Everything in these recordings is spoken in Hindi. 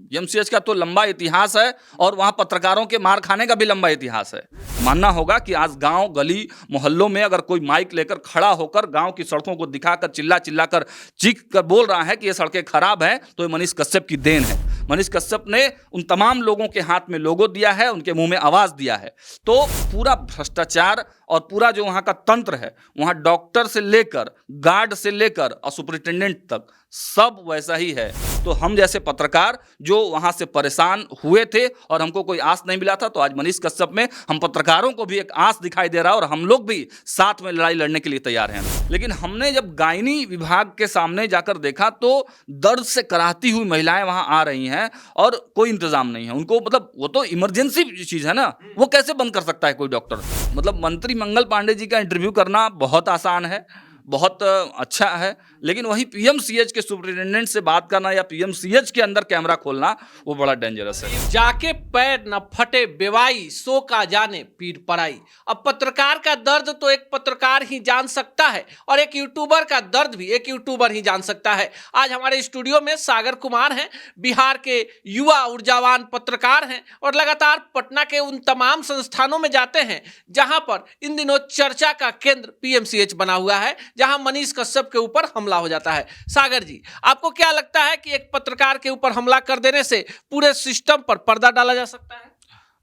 पीएमसीएच का तो लंबा इतिहास है और वहाँ पत्रकारों के मार खाने का भी लंबा इतिहास है। मानना होगा कि आज गांव गली मोहल्लों में अगर कोई माइक लेकर खड़ा होकर गांव की सड़कों को दिखाकर चिल्ला चिल्ला कर चीख कर बोल रहा है कि ये सड़कें खराब हैं, तो ये मनीष कश्यप की देन है। मनीष कश्यप ने उन तमाम लोगों के हाथ में लोगो दिया है, उनके मुंह में आवाज दिया है। तो पूरा भ्रष्टाचार और पूरा जो वहाँ का तंत्र है, वहाँ डॉक्टर से लेकर गार्ड से लेकर और सुपरिटेंडेंट तक सब वैसा ही है। तो हम जैसे पत्रकार जो वहाँ से परेशान हुए थे और हमको कोई आस नहीं मिला था, तो आज मनीष कश्यप में हम पत्रकारों को भी एक आस दिखाई दे रहा है और हम लोग भी साथ में लड़ाई लड़ने के लिए तैयार हैं। लेकिन हमने जब गायनी विभाग के सामने जाकर देखा तो दर्द से कराहती हुई महिलाएं वहाँ आ रही हैं और कोई इंतजाम नहीं है उनको। मतलब वो तो इमरजेंसी चीज़ है ना, वो कैसे बंद कर सकता है कोई डॉक्टर। मतलब मंत्री मंगल पांडे जी का इंटरव्यू करना बहुत आसान है, बहुत अच्छा है, लेकिन वही पीएमसीएच के सुपरिटेंडेंट से बात करना या पीएमसीएच के अंदर कैमरा खोलना वो बड़ा डेंजरस है। जाके पैर न फटे बेवाई, सो का जाने पीर पराई। अब पत्रकार का दर्द तो एक पत्रकार ही जान सकता है और एक यूट्यूबर का दर्द भी एक यूट्यूबर ही जान सकता है। आज हमारे स्टूडियो में सागर कुमार हैं, बिहार के युवा ऊर्जावान पत्रकार हैं और लगातार पटना के उन तमाम संस्थानों में जाते हैं जहां पर इन दिनों चर्चा का केंद्र पीएमसीएच बना हुआ है, जहां मनीष कश्यप के ऊपर हमला हो जाता है। सागर जी, आपको क्या लगता है कि एक पत्रकार के ऊपर हमला कर देने से पूरे सिस्टम पर पर्दा डाला जा सकता है?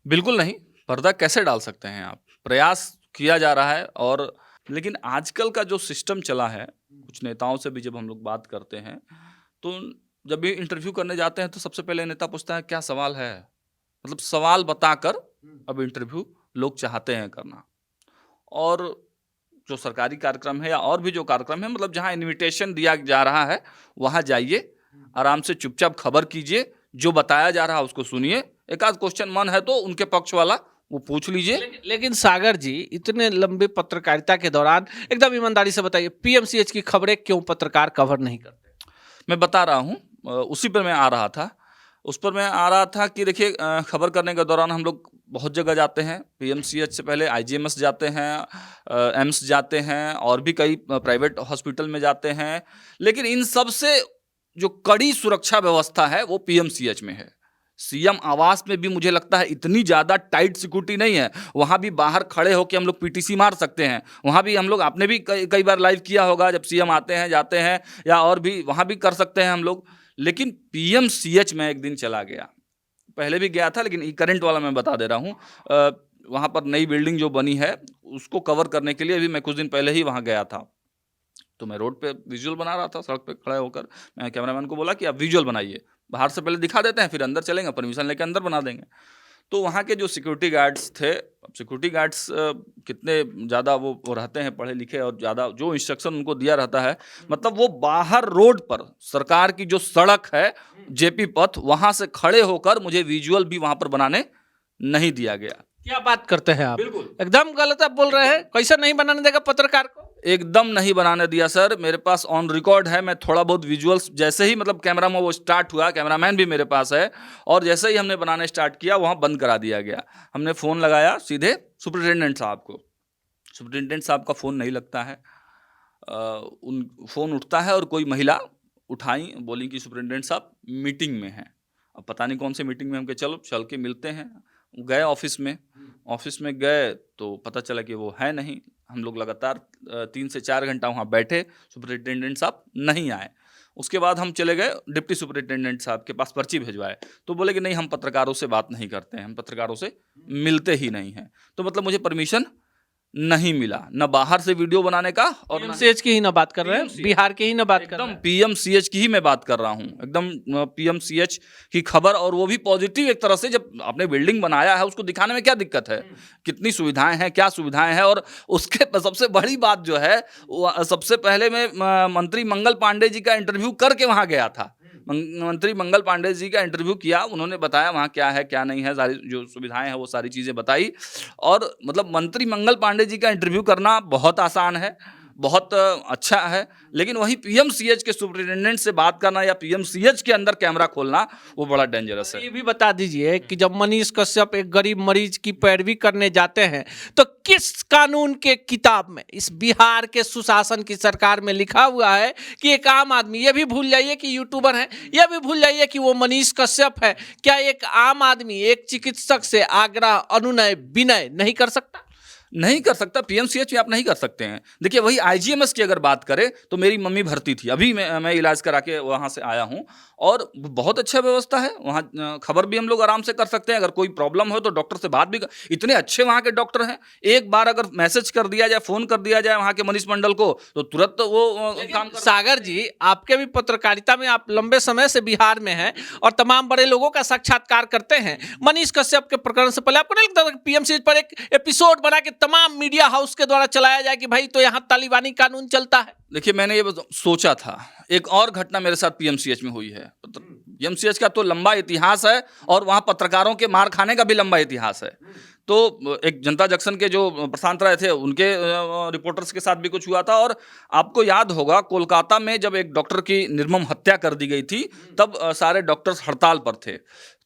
बिल्कुल नहीं, पर्दा कैसे डाल सकते हैं आप? प्रयास किया जा रहा है और लेकिन आजकल का जो सिस्टम चला है, कुछ नेताओं से भी जब हम लोग बात करते हैं तो जब भी इंटरव्यू करने जाते हैं तो सबसे पहले नेता पूछता है क्या सवाल है। मतलब सवाल बताकर अब इंटरव्यू लोग चाहते हैं करना। और जो सरकारी कार्यक्रम है या और भी जो कार्यक्रम है, मतलब जहाँ इनविटेशन दिया जा रहा है वहाँ जाइए, आराम से चुपचाप खबर कीजिए, जो बताया जा रहा है उसको सुनिए, एक आध क्वेश्चन मन है तो उनके पक्ष वाला वो पूछ लीजिए। लेकिन सागर जी, इतने लंबे पत्रकारिता के दौरान एकदम ईमानदारी से बताइए, पीएमसीएच की खबरें क्यों पत्रकार कवर नहीं करते? मैं बता रहा हूँ, उसी पर मैं आ रहा था। उस पर मैं आ रहा था कि देखिए, खबर करने के दौरान हम लोग बहुत जगह जाते हैं। पीएमसीएच से पहले आईजीएमएस जाते हैं, एम्स जाते हैं और भी कई प्राइवेट हॉस्पिटल में जाते हैं। लेकिन इन सब से जो कड़ी सुरक्षा व्यवस्था है वो पीएमसीएच में है। सीएम आवास में भी मुझे लगता है इतनी ज़्यादा टाइट सिक्योरिटी नहीं है। वहाँ भी बाहर खड़े होकर हम लोग पीटीसी मार सकते हैं। वहाँ भी हम लोग, आपने भी कई बार लाइव किया होगा जब सीएम आते हैं जाते हैं, या और भी वहाँ भी कर सकते हैं हम लोग। लेकिन पीएमसीएच में एक दिन चला गया, पहले भी गया था लेकिन करंट वाला मैं बता दे रहा हूँ। वहाँ पर नई बिल्डिंग जो बनी है उसको कवर करने के लिए भी मैं कुछ दिन पहले ही वहाँ गया था। तो मैं रोड पे विजुअल बना रहा था, सड़क पे खड़ा होकर मैं कैमरामैन को बोला कि आप विजुअल बनाइए, बाहर से पहले दिखा देते हैं फिर अंदर चलेंगे, परमिशन लेके अंदर बना देंगे। तो वहाँ के जो सिक्योरिटी गार्ड्स थे, अब सिक्योरिटी गार्ड्स कितने ज़्यादा वो रहते हैं पढ़े लिखे और ज़्यादा जो इंस्ट्रक्शन उनको दिया रहता है, मतलब वो बाहर रोड पर सरकार की जो सड़क है जेपी पथ, वहाँ से खड़े होकर मुझे विजुअल भी वहाँ पर बनाने नहीं दिया गया। क्या बात करते हैं आप? बिल्कुल एकदम गलत आप बोल रहे हैं। कैसे नहीं बनाने देगा पत्रकार को? एकदम नहीं बनाने दिया सर। मेरे पास ऑन रिकॉर्ड है, मैं थोड़ा बहुत विजुअल्स जैसे ही मतलब कैमरा में वो स्टार्ट हुआ, कैमरामैन भी मेरे पास है, और जैसे ही हमने बनाने स्टार्ट किया वहाँ बंद करा दिया गया। हमने फ़ोन लगाया सीधे सुपरिटेंडेंट साहब को, सुपरिटेंडेंट साहब का फ़ोन नहीं लगता है। उन फ़ोन उठता है और कोई महिला उठाई, बोली कि सुपरिटेंडेंट साहब मीटिंग में हैं। अब पता नहीं कौन सी मीटिंग में, हम कहे चलो चल के मिलते हैं। गए ऑफिस में गए तो पता चला कि वो है नहीं। हम लोग लगातार 3 से 4 घंटा वहाँ बैठे, सुपरिटेंडेंट साहब नहीं आए। उसके बाद हम चले गए डिप्टी सुपरिटेंडेंट साहब के पास, पर्ची भिजवाए, तो बोले कि नहीं हम पत्रकारों से बात नहीं करते हैं, हम पत्रकारों से मिलते ही नहीं हैं। तो मतलब मुझे परमिशन नहीं मिला, न बाहर से वीडियो बनाने का, और पीएमसीएच की ही ना बात कर रहे हैं, बिहार की ही ना बात कर रहे एकदम हैं। पीएमसीएच की ही मैं बात कर रहा हूँ, एकदम पीएमसीएच की खबर, और वो भी पॉजिटिव एक तरह से। जब आपने बिल्डिंग बनाया है उसको दिखाने में क्या दिक्कत है, कितनी सुविधाएं हैं, क्या सुविधाएं हैं। और उसके सबसे बड़ी बात जो है, सबसे पहले मैं मंत्री मंगल पांडे जी का इंटरव्यू करके वहाँ गया था। मंत्री मंगल पांडे जी का इंटरव्यू किया, उन्होंने बताया वहाँ क्या है क्या नहीं है, सारी जो सुविधाएं हैं वो सारी चीज़ें बताई। और मतलब मंत्री मंगल पांडे जी का इंटरव्यू करना बहुत आसान है, बहुत अच्छा है, लेकिन वही पीएमसीएच के सुपरिटेंडेंट से बात करना या पीएमसीएच के अंदर कैमरा खोलना वो बड़ा डेंजरस है। ये भी बता दीजिए कि जब मनीष कश्यप एक गरीब मरीज की पैरवी करने जाते हैं तो किस कानून के किताब में इस बिहार के सुशासन की सरकार में लिखा हुआ है कि एक आम आदमी, ये भी भूल जाइए कि यूट्यूबर है, ये भी भूल जाइए कि वो मनीष कश्यप है, क्या एक आम आदमी एक चिकित्सक से आग्रह, अनुनय, विनय नहीं कर सकता? नहीं कर सकता, पीएमसीएच में आप नहीं कर सकते हैं। देखिए वही आईजीएमएस की अगर बात करें तो मेरी मम्मी भर्ती थी, अभी मैं इलाज करा के वहाँ से आया हूँ और बहुत अच्छा व्यवस्था है वहाँ। खबर भी हम लोग आराम से कर सकते हैं, अगर कोई प्रॉब्लम हो तो डॉक्टर से बात भी इतने अच्छे वहाँ के डॉक्टर हैं। एक बार अगर मैसेज कर दिया जाए, फ़ोन कर दिया जाए वहाँ के मनीष मंडल को तो तुरंत वो काम कर। सागर जी, आपके भी पत्रकारिता में आप लंबे समय से बिहार में हैं और तमाम बड़े लोगों का साक्षात्कार करते हैं। मनीष कश्यप के प्रकरण से पहले आपको नहीं लगता पीएमसीएच पर एक एपिसोड बना के तमाम मीडिया हाउस के द्वारा चलाया जाए कि भाई तो यहाँ तालिबानी कानून चलता है? देखिए मैंने ये सोचा था, एक और घटना मेरे साथ पीएमसीएच में हुई है। पीएमसीएच का तो लंबा इतिहास है और वहाँ पत्रकारों के मार खाने का भी लंबा इतिहास है। तो एक जनता जंक्शन के जो प्रशांत राय थे उनके रिपोर्टर्स के साथ भी कुछ हुआ था। और आपको याद होगा कोलकाता में जब एक डॉक्टर की निर्मम हत्या कर दी गई थी तब सारे डॉक्टर्स हड़ताल पर थे।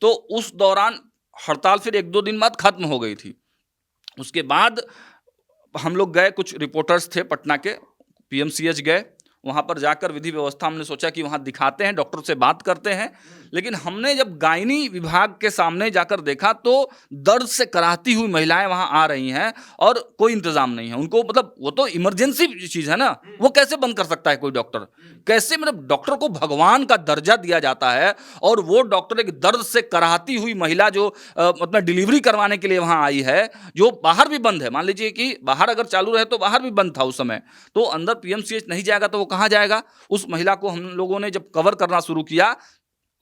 तो उस दौरान हड़ताल फिर 1-2 दिन बाद खत्म हो गई थी। उसके बाद हम लोग गए, कुछ रिपोर्टर्स थे पटना के, पीएमसीएच गए, वहाँ पर जाकर विधि व्यवस्था हमने सोचा कि वहाँ दिखाते हैं, डॉक्टर से बात करते हैं। लेकिन हमने जब गायनी विभाग के सामने जाकर देखा तो दर्द से कराहती हुई महिलाएं वहाँ आ रही हैं और कोई इंतजाम नहीं है उनको। मतलब वो तो इमरजेंसी चीज़ है ना, वो कैसे बंद कर सकता है कोई डॉक्टर? कैसे, मतलब डॉक्टर को भगवान का दर्जा दिया जाता है और वो डॉक्टर एक दर्द से कराहती हुई महिला जो मतलब डिलीवरी करवाने के लिए वहाँ आई है, जो बाहर भी बंद है, मान लीजिए कि बाहर अगर चालू रहे तो बाहर भी बंद था उस समय, तो अंदर पीएमसीएच नहीं जाएगा तो वो कहाँ जाएगा? उस महिला को हम लोगों ने जब कवर करना शुरू किया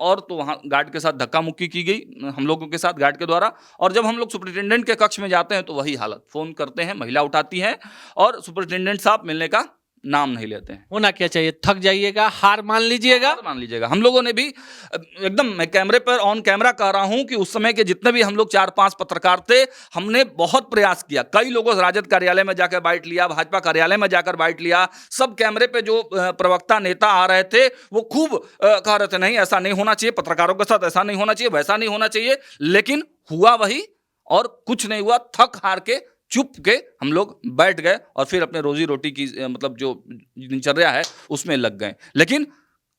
और तो वहाँ गार्ड के साथ धक्का मुक्की की गई हम लोगों के साथ गार्ड के द्वारा। और जब हम लोग सुपरिटेंडेंट के कक्ष में जाते हैं तो वही हालत, फ़ोन करते हैं, महिला उठाती है और सुपरिटेंडेंट साहब मिलने का नाम नहीं लेते हैं। होना क्या चाहिए? थक जाइएगा, हार मान लीजिएगा? हार मान लीजिएगा। हम लोगों ने भी एकदम, मैं कैमरे पर ऑन कैमरा कह रहा हूं कि उस समय के जितने भी हम लोग 4-5 पत्रकार थे, हमने बहुत प्रयास किया। कई लोगों से राजद कार्यालय में जाकर बाइट लिया, भाजपा कार्यालय में जाकर बाइट लिया। सब कैमरे पे जो प्रवक्ता नेता आ रहे थे वो खूब कह रहे थे नहीं ऐसा नहीं होना चाहिए, पत्रकारों के साथ ऐसा नहीं होना चाहिए, वैसा नहीं होना चाहिए। लेकिन हुआ वही और कुछ नहीं हुआ। थक हार के चुप के हम लोग बैठ गए और फिर अपने रोजी रोटी की मतलब जो दिनचर्या है उसमें लग गए। लेकिन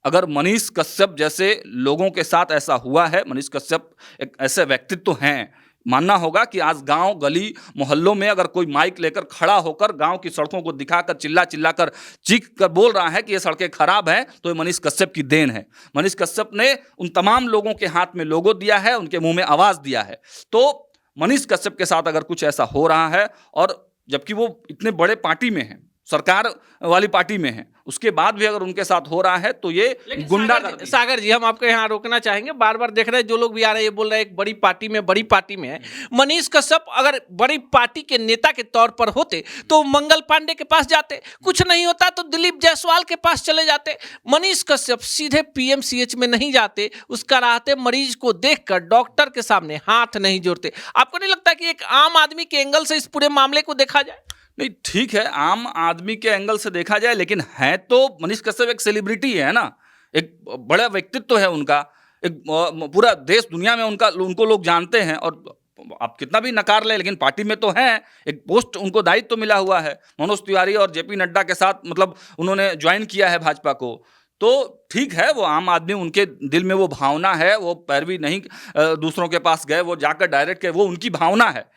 अगर मनीष कश्यप जैसे लोगों के साथ ऐसा हुआ है, मनीष कश्यप एक ऐसे व्यक्तित्व हैं, मानना होगा कि आज गांव गली मोहल्लों में अगर कोई माइक लेकर खड़ा होकर गांव की सड़कों को दिखाकर चिल्ला कर चीख कर बोल रहा है कि ये सड़कें खराब हैं, तो ये मनीष कश्यप की देन है। मनीष कश्यप ने उन तमाम लोगों के हाथ में लोगो दिया है, उनके मुंह में आवाज़ दिया है। तो मनीष कश्यप के साथ अगर कुछ ऐसा हो रहा है और जबकि वो इतने बड़े पार्टी में हैं, सरकार वाली पार्टी में हैं, उसके बाद भी अगर उनके साथ हो रहा है तो ये गुंडागर्दी। सागर जी, हम आपको यहाँ रोकना चाहेंगे। बार बार देख रहे हैं जो लोग भी आ रहे हैं ये बोल रहे हैं एक बड़ी पार्टी में है। मनीष कश्यप अगर बड़ी पार्टी के नेता के तौर पर होते तो मंगल पांडे के पास जाते, कुछ नहीं होता तो दिलीप जायसवाल के पास चले जाते। मनीष कश्यप सीधे पीएमसीएच में नहीं जाते, उसका राहते मरीज को देखकर डॉक्टर के सामने हाथ नहीं जोड़ते। आपको नहीं लगता कि एक आम आदमी के एंगल से इस पूरे मामले को देखा जाए? नहीं, ठीक है, आम आदमी के एंगल से देखा जाए, लेकिन है तो मनीष कश्यप एक सेलिब्रिटी है ना, एक बड़ा व्यक्तित्व है उनका, एक पूरा देश दुनिया में उनको लोग जानते हैं। और आप कितना भी नकार लें लेकिन पार्टी में तो हैं, एक पोस्ट उनको दायित्व तो मिला हुआ है। मनोज तिवारी और जेपी नड्डा के साथ मतलब उन्होंने ज्वाइन किया है भाजपा को, तो ठीक है, वो आम आदमी, उनके दिल में वो भावना है, वो पैरवी नहीं दूसरों के पास गए, वो जाकर डायरेक्ट गए, वो उनकी भावना है।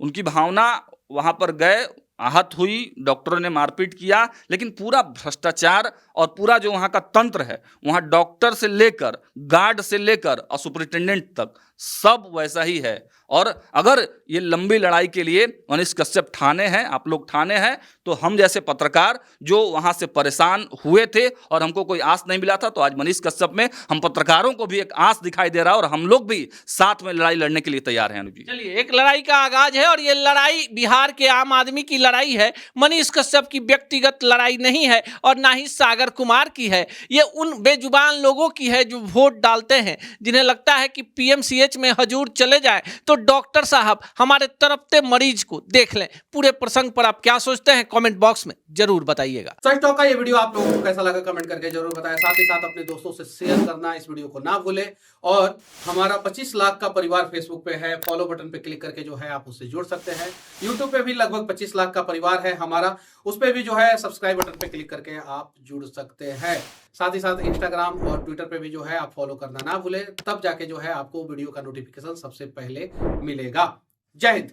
उनकी भावना, वहाँ पर गए, आहत हुई, डॉक्टरों ने मारपीट किया, लेकिन पूरा भ्रष्टाचार और पूरा जो वहाँ का तंत्र है, वहाँ डॉक्टर से लेकर गार्ड से लेकर और सुपरिटेंडेंट तक सब वैसा ही है। और अगर ये लंबी लड़ाई के लिए मनीष कश्यप ठाने हैं, आप लोग ठाने हैं, तो हम जैसे पत्रकार जो वहाँ से परेशान हुए थे और हमको कोई आस नहीं मिला था, तो आज मनीष कश्यप में हम पत्रकारों को भी एक आस दिखाई दे रहा है और हम लोग भी साथ में लड़ाई लड़ने के लिए तैयार हैं। अनुज जी, चलिए, एक लड़ाई का आगाज है और ये लड़ाई बिहार के आम आदमी की लड़ाई है। मनीष कश्यप की व्यक्तिगत लड़ाई नहीं है और ना ही सागर सागर कुमार की है, ये उन बेजुबान लोगों की है जो वोट डालते हैं, जिन्हें लगता है कि पीएमसीएच में हजूर चले जाए तो डॉक्टर साहब हमारे तड़पते मरीज को देख लें। पूरे प्रसंग पर आप क्या सोचते हैं कमेंट बॉक्स में जरूर बताइएगा। सच टॉक का ये वीडियो आप लोगों को कैसा लगा कमेंट करके जरूर बताएं। साथ ही साथ अपने दोस्तों से शेयर करना इस वीडियो को ना भूलें। और हमारा 25 लाख का परिवार फेसबुक पे है, फॉलो बटन पे क्लिक करके जो है आप उससे जुड़ सकते हैं। यूट्यूब पे भी लगभग 25 लाख का परिवार है हमारा, उस पे भी जो है सब्सक्राइब बटन पे क्लिक करके आप जुड़ सकते हैं। साथ ही साथ इंस्टाग्राम और ट्विटर पे भी जो है आप फॉलो करना ना भूलें, तब जाके जो है आपको वीडियो का नोटिफिकेशन सबसे पहले मिलेगा। जय हिंद।